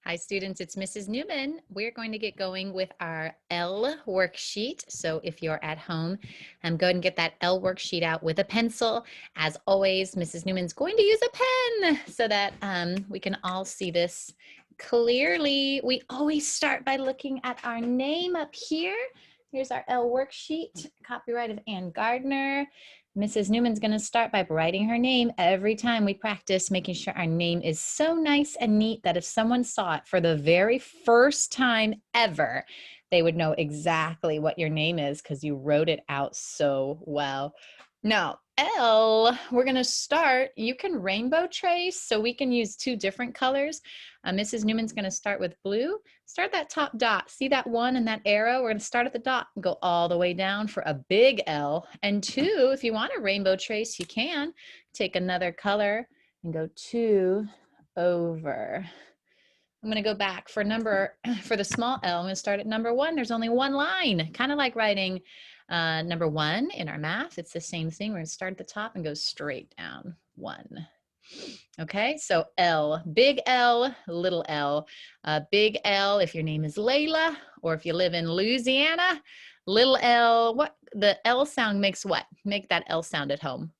Hi students, it's Mrs. Newman. We're going to get going with our L worksheet. So if you're at home, go ahead and get that L worksheet out with a pencil. As always, Mrs. Newman's going to use a pen so that we can all see this clearly. We always start by looking at our name up here. Here's our L worksheet, copyright of Ann Gardner. Mrs. Newman's going to start by writing her name every time we practice, making sure our name is so nice and neat that if someone saw it for the very first time ever, they would know exactly what your name is because you wrote it out so well. Now, L, we're going to start. You can rainbow trace, so we can use two different colors. Mrs. Newman's going to start with blue. Start that top dot. See that one and that arrow? We're going to start at the dot and go all the way down for a big L. And two, if you want a rainbow trace, you can take another color and go two over. I'm going to go back for the small L. I'm going to start at number one. There's only one line, kind of like writing number one in our math. It's the same thing. We're going to start at the top and go straight down one. Okay, so L, big L, little L. Big L if your name is Layla, or if you live in Louisiana. Little L, what the L sound makes what? Make that L sound at home.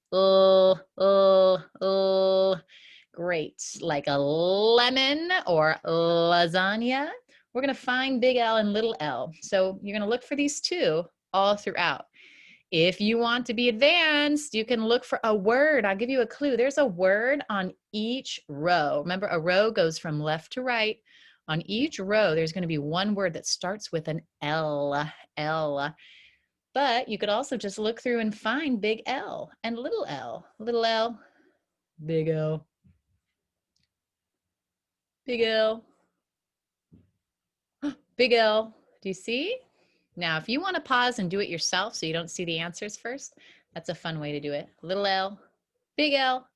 Great, like a lemon or lasagna. We're gonna find big L and little L. So you're gonna look for these two all throughout. If you want to be advanced, you can look for a word. I'll give you a clue. There's a word on each row. Remember, a row goes from left to right. On each row, there's going to be one word that starts with an L, L. But you could also just look through and find big L and little L. Little L, big L, big L, big L. Do you see? Now, if you want to pause and do it yourself so you don't see the answers first, that's a fun way to do it. Little L, big L.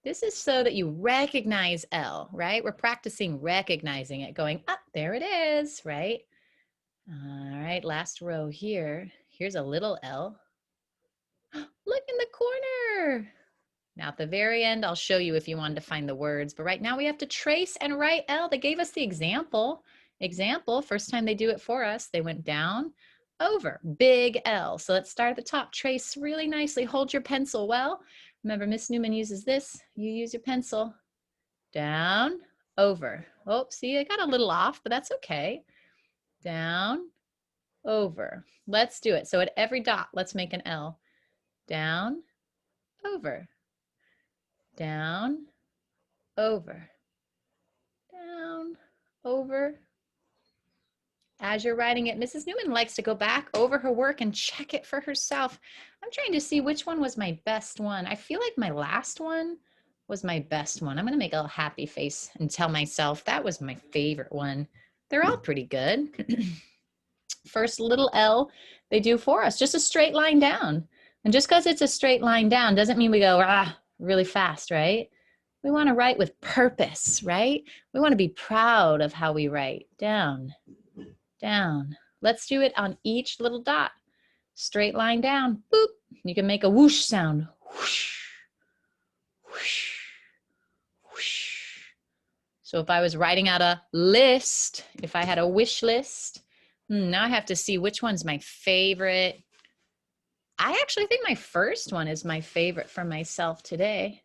This is so that you recognize L, right? We're practicing recognizing it, going, up, there it is, right? All right, last row here. Here's a little L. Look in the corner. Now at the very end, I'll show you if you wanted to find the words, but right now we have to trace and write L. They gave us the example. First time they do it for us, they went down, over, big L. So let's start at the top, trace really nicely, hold your pencil well. Remember, Miss Newman uses this, you use your pencil. Down, over. Oh, see, I got a little off, but that's okay. Down, over. Let's do it. So at every dot, let's make an L. Down, over. Down, over. Down, over. As you're writing it, Mrs. Newman likes to go back over her work and check it for herself. I'm trying to see which one was my best one. I feel like my last one was my best one. I'm going to make a happy face and tell myself that was my favorite one. They're all pretty good. First little L they do for us, just a straight line down. And just because it's a straight line down doesn't mean we go really fast, right? We want to write with purpose, right? We want to be proud of how we write. Down, down. Let's do it on each little dot. Straight line down, boop. You can make a whoosh sound. Whoosh, whoosh, whoosh. So if I was writing out a list, if I had a wish list, now I have to see which one's my favorite. I actually think my first one is my favorite for myself today.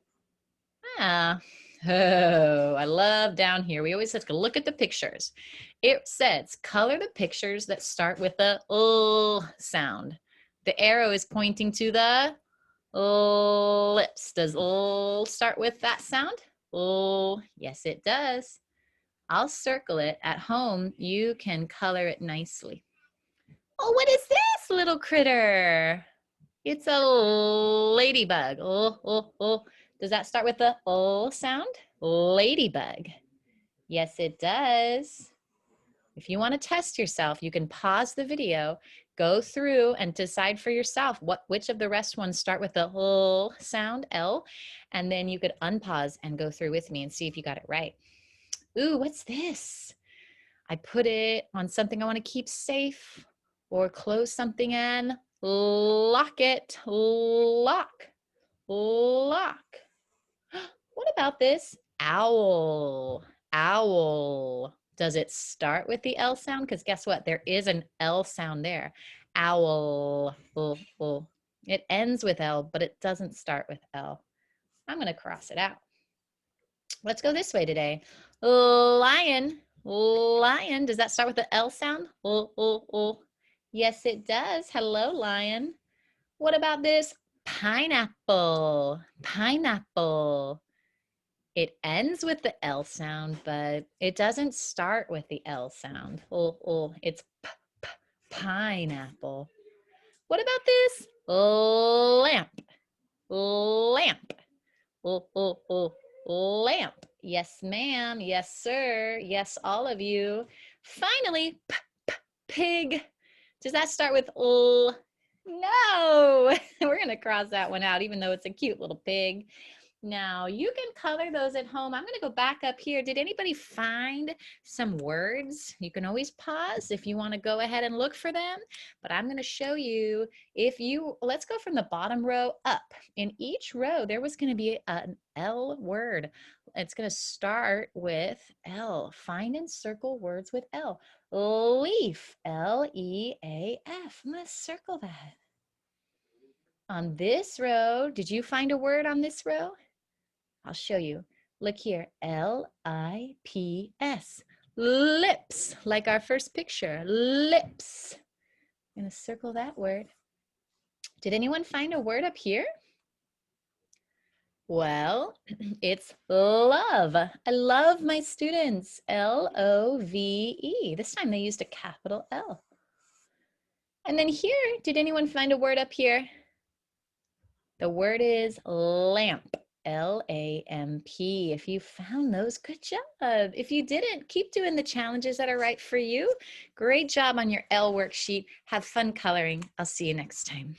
Oh, I love down here. We always have to look at the pictures. It says color the pictures that start with the L sound. The arrow is pointing to the lips. Does L start with that sound? L, yes it does. I'll circle it. At home, you can color it nicely. Oh, what is this little critter? It's a ladybug. Oh, oh, oh. Does that start with the O sound? Ladybug. Yes, it does. If you want to test yourself, you can pause the video, go through and decide for yourself which of the rest ones start with the L sound, L, and then you could unpause and go through with me and see if you got it right. Ooh, what's this? I put it on something I want to keep safe or close something in. Lock it, lock, lock. What about this? Owl, Owl. Does it start with the L sound? Because guess what? There is an L sound there. Owl. It ends with L, but it doesn't start with L. I'm going to cross it out. Let's go this way today. Lion. Lion. Does that start with the L sound? Yes, it does. Hello, lion. What about this? Pineapple. Pineapple. It ends with the L sound, but it doesn't start with the L sound. It's pineapple. What about this? Lamp. Lamp. Lamp. Yes, ma'am. Yes, sir. Yes, all of you. Finally, pig. Does that start with l? No. We're going to cross that one out, even though it's a cute little pig. Now, you can color those at home. I'm going to go back up here. Did anybody find some words? You can always pause if you want to go ahead and look for them, but I'm going to show you let's go from the bottom row up. In each row, there was going to be an L word. It's going to start with L. Find and circle words with L. Leaf, L-E-A-F. I'm going to circle that. On this row, did you find a word on this row? I'll show you. Look here, L-I-P-S. Lips, like our first picture, lips. I'm gonna circle that word. Did anyone find a word up here? Well, it's love. I love my students, L-O-V-E. This time they used a capital L. And then here, did anyone find a word up here? The word is lamp. L-A-M-P. If you found those, good job. If you didn't, keep doing the challenges that are right for you. Great job on your L worksheet. Have fun coloring. I'll see you next time.